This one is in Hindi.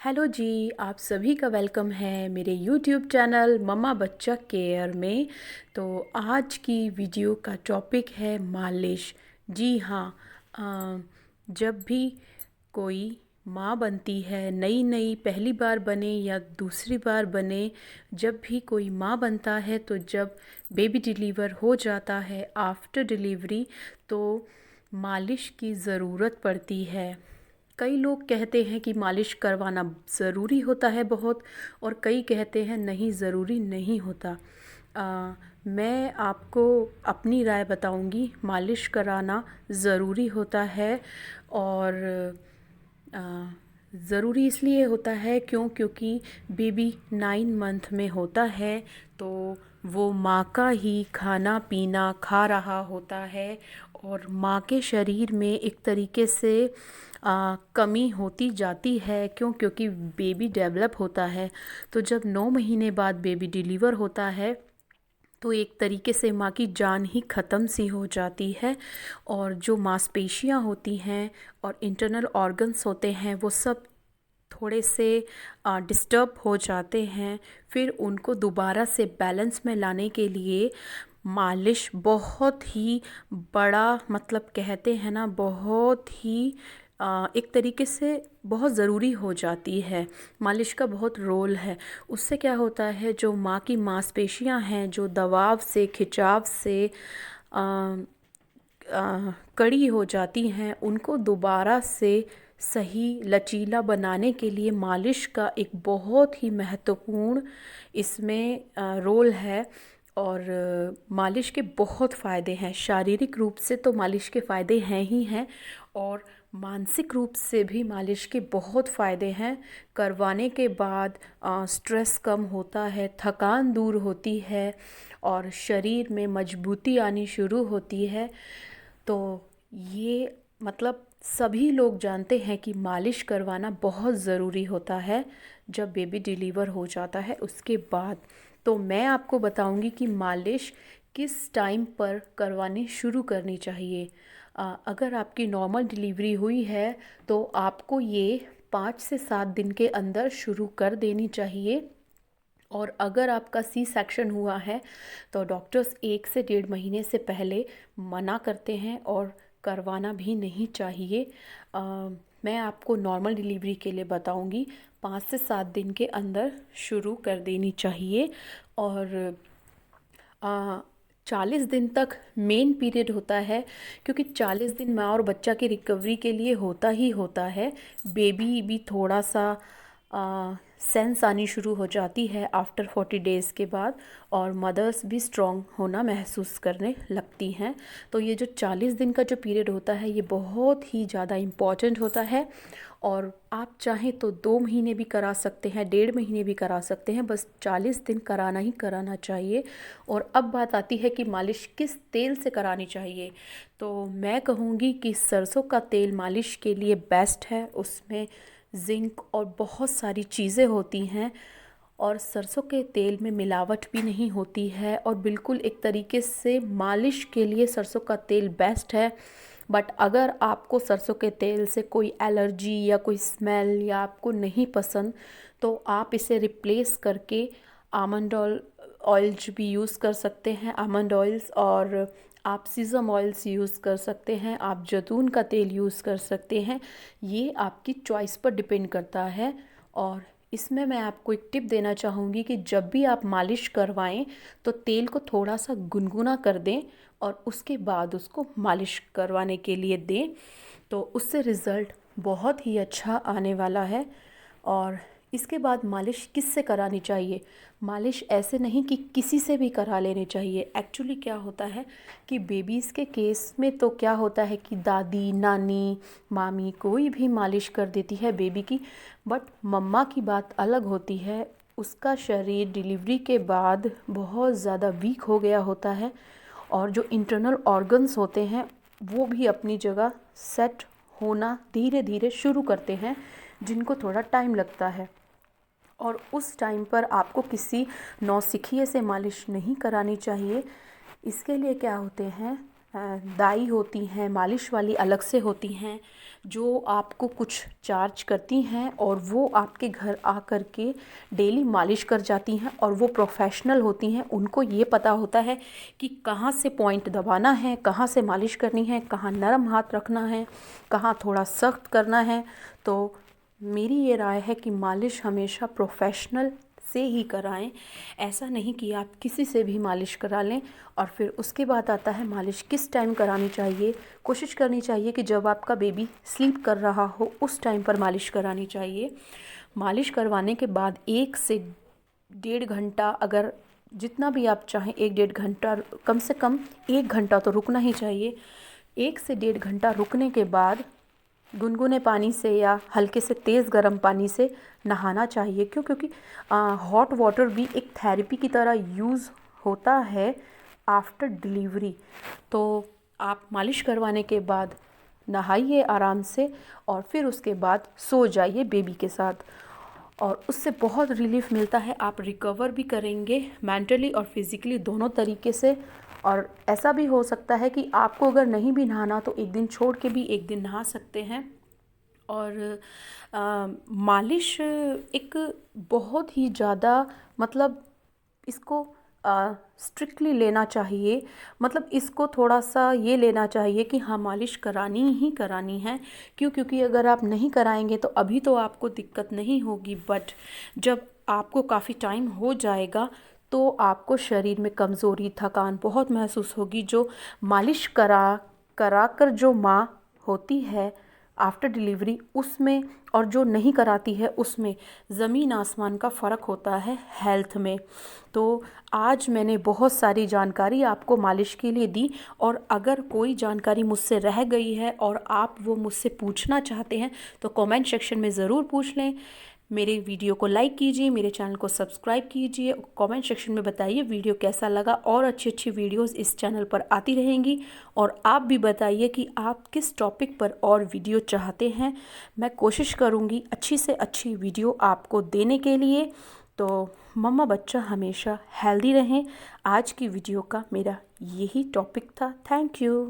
हेलो जी, आप सभी का वेलकम है मेरे यूट्यूब चैनल मम्मा बच्चा केयर में। तो आज की वीडियो का टॉपिक है मालिश। जी हाँ, जब भी कोई माँ बनती है, नई नई पहली बार बने या दूसरी बार बने, जब भी कोई माँ बनता है तो जब बेबी डिलीवर हो जाता है आफ्टर डिलीवरी, तो मालिश की ज़रूरत पड़ती है। कई लोग कहते हैं कि मालिश करवाना ज़रूरी होता है बहुत, और कई कहते हैं नहीं, ज़रूरी नहीं होता। मैं आपको अपनी राय बताऊंगी। मालिश कराना ज़रूरी होता है, और ज़रूरी इसलिए होता है क्योंकि बेबी 9 मंथ में होता है, तो वो माँ का ही खाना पीना खा रहा होता है, और माँ के शरीर में एक तरीके से कमी होती जाती है। क्योंकि बेबी डेवलप होता है, तो जब 9 महीने बाद बेबी डिलीवर होता है तो एक तरीके से माँ की जान ही ख़त्म सी हो जाती है, और जो मांसपेशियाँ होती हैं और इंटरनल ऑर्गन्स होते हैं वो सब थोड़े से डिस्टर्ब हो जाते हैं। फिर उनको दोबारा से बैलेंस में लाने के लिए मालिश बहुत ही बड़ा, मतलब कहते हैं ना, बहुत ही एक तरीके से बहुत ज़रूरी हो जाती है। मालिश का बहुत रोल है। उससे क्या होता है, जो माँ की मांसपेशियाँ हैं जो दबाव से, खिंचाव से आ, कड़ी हो जाती हैं, उनको दोबारा से सही लचीला बनाने के लिए मालिश का एक बहुत ही महत्वपूर्ण इसमें रोल है। और मालिश के बहुत फ़ायदे हैं। शारीरिक रूप से तो मालिश के फ़ायदे हैं ही हैं, और मानसिक रूप से भी मालिश के बहुत फ़ायदे हैं। करवाने के बाद स्ट्रेस कम होता है, थकान दूर होती है, और शरीर में मजबूती आनी शुरू होती है। तो ये, मतलब सभी लोग जानते हैं कि मालिश करवाना बहुत ज़रूरी होता है जब बेबी डिलीवर हो जाता है उसके बाद। तो मैं आपको बताऊंगी कि मालिश किस टाइम पर करवानी शुरू करनी चाहिए। अगर आपकी नॉर्मल डिलीवरी हुई है तो आपको ये 5 से 7 दिन के अंदर शुरू कर देनी चाहिए, और अगर आपका सी सेक्शन हुआ है तो डॉक्टर्स 1 से 1.5 महीने से पहले मना करते हैं, और करवाना भी नहीं चाहिए। मैं आपको नॉर्मल डिलीवरी के लिए बताऊंगी, 5 से 7 दिन के अंदर शुरू कर देनी चाहिए। और 40 दिन तक मेन पीरियड होता है, क्योंकि 40 दिन माँ और बच्चा की रिकवरी के लिए होता ही होता है। बेबी भी थोड़ा सा सेंस आनी शुरू हो जाती है आफ्टर 40 डेज़ के बाद, और मदर्स भी स्ट्रॉन्ग होना महसूस करने लगती हैं। तो ये जो 40 दिन का जो पीरियड होता है ये बहुत ही ज़्यादा इम्पॉर्टेंट होता है। और आप चाहें तो 2 महीने भी करा सकते हैं, 1.5 महीने भी करा सकते हैं, बस 40 दिन कराना ही कराना चाहिए। और अब बात आती है कि मालिश किस तेल से करानी चाहिए। तो मैं कहूँगी कि सरसों का तेल मालिश के लिए बेस्ट है। उसमें जिंक और बहुत सारी चीज़ें होती हैं, और सरसों के तेल में मिलावट भी नहीं होती है, और बिल्कुल एक तरीके से मालिश के लिए सरसों का तेल बेस्ट है। बट अगर आपको सरसों के तेल से कोई एलर्जी या कोई स्मेल या आपको नहीं पसंद, तो आप इसे रिप्लेस करके आमंड ऑयल्स भी यूज़ कर सकते हैं, आमंड ऑयल्स, और आप सीज़म ऑयल्स यूज़ कर सकते हैं, आप जैतून का तेल यूज़ कर सकते हैं। ये आपकी चॉइस पर डिपेंड करता है। और इसमें मैं आपको एक टिप देना चाहूँगी कि जब भी आप मालिश करवाएं तो तेल को थोड़ा सा गुनगुना कर दें, और उसके बाद उसको मालिश करवाने के लिए दें, तो उससे रिज़ल्ट बहुत ही अच्छा आने वाला है। और इसके बाद मालिश किससे करानी चाहिए? मालिश ऐसे नहीं कि किसी से भी करा लेनी चाहिए। एक्चुअली क्या होता है कि बेबीज़ के केस में तो क्या होता है कि दादी, नानी, मामी कोई भी मालिश कर देती है बेबी की, बट मम्मा की बात अलग होती है। उसका शरीर डिलीवरी के बाद बहुत ज़्यादा वीक हो गया होता है, और जो इंटरनल ऑर्गन्स होते हैं वो भी अपनी जगह सेट होना धीरे धीरे शुरू करते हैं, जिनको थोड़ा टाइम लगता है। और उस टाइम पर आपको किसी नौसिखिए से मालिश नहीं करानी चाहिए। इसके लिए क्या होते हैं, दाई होती हैं, मालिश वाली अलग से होती हैं जो आपको कुछ चार्ज करती हैं और वो आपके घर आ कर के डेली मालिश कर जाती हैं और वो प्रोफेशनल होती हैं। उनको ये पता होता है कि कहाँ से पॉइंट दबाना है, कहाँ से मालिश करनी है, कहाँ नरम हाथ रखना है, कहाँ थोड़ा सख्त करना है। तो मेरी ये राय है कि मालिश हमेशा प्रोफेशनल से ही कराएं। ऐसा नहीं कि आप किसी से भी मालिश करा लें। और फिर उसके बाद आता है मालिश किस टाइम करानी चाहिए। कोशिश करनी चाहिए कि जब आपका बेबी स्लीप कर रहा हो उस टाइम पर मालिश करानी चाहिए। मालिश करवाने के बाद 1 से 1.5 घंटा, अगर जितना भी आप चाहें 1-1.5 घंटा, कम से कम 1 घंटा तो रुकना ही चाहिए। 1 से 1.5 घंटा रुकने के बाद गुनगुने पानी से या हल्के से तेज़ गर्म पानी से नहाना चाहिए। क्योंकि हॉट वाटर भी एक थेरेपी की तरह यूज़ होता है आफ्टर डिलीवरी। तो आप मालिश करवाने के बाद नहाइए आराम से और फिर उसके बाद सो जाइए बेबी के साथ, और उससे बहुत रिलीफ मिलता है। आप रिकवर भी करेंगे मेंटली और फिज़िकली दोनों तरीके से। और ऐसा भी हो सकता है कि आपको अगर नहीं भी नहाना तो एक दिन छोड़ के भी एक दिन नहा सकते हैं। और मालिश एक बहुत ही ज़्यादा, मतलब इसको स्ट्रिक्टली लेना चाहिए। मतलब इसको थोड़ा सा ये लेना चाहिए कि हाँ, मालिश करानी ही करानी है। क्योंकि अगर आप नहीं कराएंगे तो अभी तो आपको दिक्कत नहीं होगी, बट जब आपको काफ़ी टाइम हो जाएगा तो आपको शरीर में कमज़ोरी, थकान बहुत महसूस होगी। जो मालिश करा कर जो माँ होती है आफ्टर डिलीवरी, उसमें और जो नहीं कराती है उसमें ज़मीन आसमान का फ़र्क होता है हेल्थ में। तो आज मैंने बहुत सारी जानकारी आपको मालिश के लिए दी, और अगर कोई जानकारी मुझसे रह गई है और आप वो मुझसे पूछना चाहते हैं तो कमेंट सेक्शन में ज़रूर पूछ लें। मेरे वीडियो को लाइक कीजिए, मेरे चैनल को सब्सक्राइब कीजिए, कमेंट सेक्शन में बताइए वीडियो कैसा लगा। और अच्छी अच्छी वीडियोस इस चैनल पर आती रहेंगी। और आप भी बताइए कि आप किस टॉपिक पर और वीडियो चाहते हैं। मैं कोशिश करूँगी अच्छी से अच्छी वीडियो आपको देने के लिए। तो मम्मा बच्चा हमेशा हेल्दी रहें। आज की वीडियो का मेरा यही टॉपिक था। Thank you.